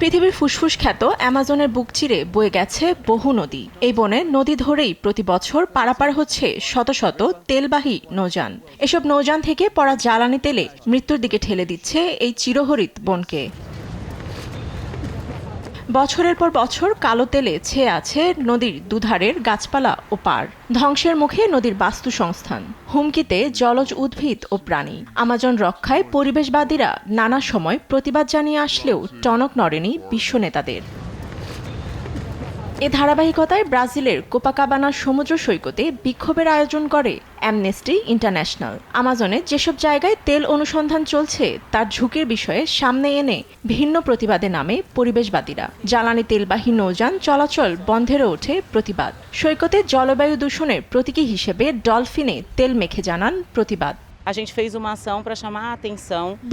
পৃথিবীর ফুসফুস খ্যাত অ্যামাজনের বুক চিরে বয়ে গেছে বহু নদী। এই বনে নদী ধরেই প্রতি বছর পারাপার হচ্ছে শত শত তেলবাহী নৌযান। এসব নৌযান থেকে পড়া জ্বালানি তেলে মৃত্যুর দিকে ঠেলে দিচ্ছে এই চিরহরিত বনকে। বছরের পর বছর কালো তেলে ছেয়ে আছে নদীর দুধারের গাছপালা ও পাড়। ধ্বংসের মুখে নদীর বাস্তু সংস্থান, হুমকিতে জলজ উদ্ভিদ ও প্রাণী। আমাজন রক্ষায় পরিবেশবাদীরা নানা সময় প্রতিবাদ জানিয়ে আসলেও টনক নড়েনি বিশ্ব নেতাদের। এ ধারাবাহিকতায় ব্রাজিলের কোপাকাবানা সমুদ্র সৈকতে বিক্ষোভের আয়োজন করে অ্যামনেস্টি ইন্টারন্যাশনাল। আমাজনে যেসব জায়গায় তেল অনুসন্ধান চলছে তার ঝুঁকির বিষয়ে সামনে এনে ভিন্ন প্রতিবাদে নামে পরিবেশবাদীরা। জ্বালানি তেলবাহী নৌযান চলাচল বন্ধেরও ওঠে প্রতিবাদ। সৈকতে জলবায়ু দূষণের প্রতীকী হিসেবে ডলফিনে তেল মেখে জানান প্রতিবাদ।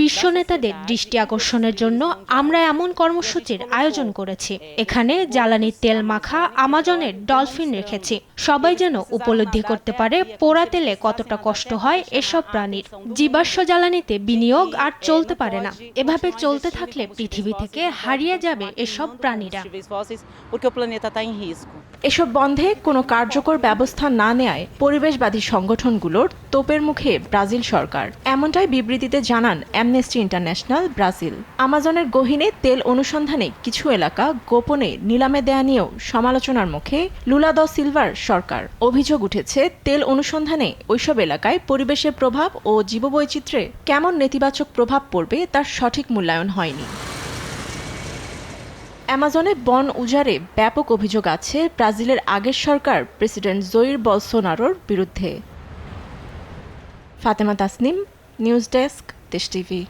বিশ্ব নেতাদের দৃষ্টি আকর্ষণের জন্য আমরা এমন কর্মসূচির আয়োজন করেছি। এখানে জ্বালানি তেল মাখা আমাজনের ডলফিন রেখেছি, সবাই যেন উপলব্ধি করতে পারে পোড়া তেলে কতটা কষ্ট হয় এসব প্রাণীর। জীবাশ্ম জ্বালানিতে বিনিয়োগ আর চলতে পারে না। এভাবে চলতে থাকলে পৃথিবী থেকে হারিয়ে যাবে এসব প্রাণীরা। এসব বন্ধে কোনো কার্যকর ব্যবস্থা না নেয় পরিবেশবাদী সংগঠনগুলোর তোপের মুখে ব্রাজিল সরকার, এমনটাই বিবৃতিতে জানান অ্যামনেস্টি ইন্টারন্যাশনাল ব্রাজিল। আমাজনের গহীনে তেল অনুসন্ধানে কিছু এলাকা গোপনে নিলামে দেয়া নিয়েও সমালোচনার মুখে লুলা দ সিলভার সরকার। অভিযোগ উঠেছে তেল অনুসন্ধানে ওইসব এলাকায় পরিবেশের প্রভাব ও জীববৈচিত্র্যে কেমন নেতিবাচক প্রভাব পড়বে তার সঠিক মূল্যায়ন হয়নি। অ্যামাজনে বন উজাড়ে ব্যাপক অভিযোগ আছে ব্রাজিলের আগের সরকার প্রেসিডেন্ট জইর বলসোনারোর বিরুদ্ধে। ফাতেমা তাসনিম, নিউজ ডেস্ক, দেশ টিভি।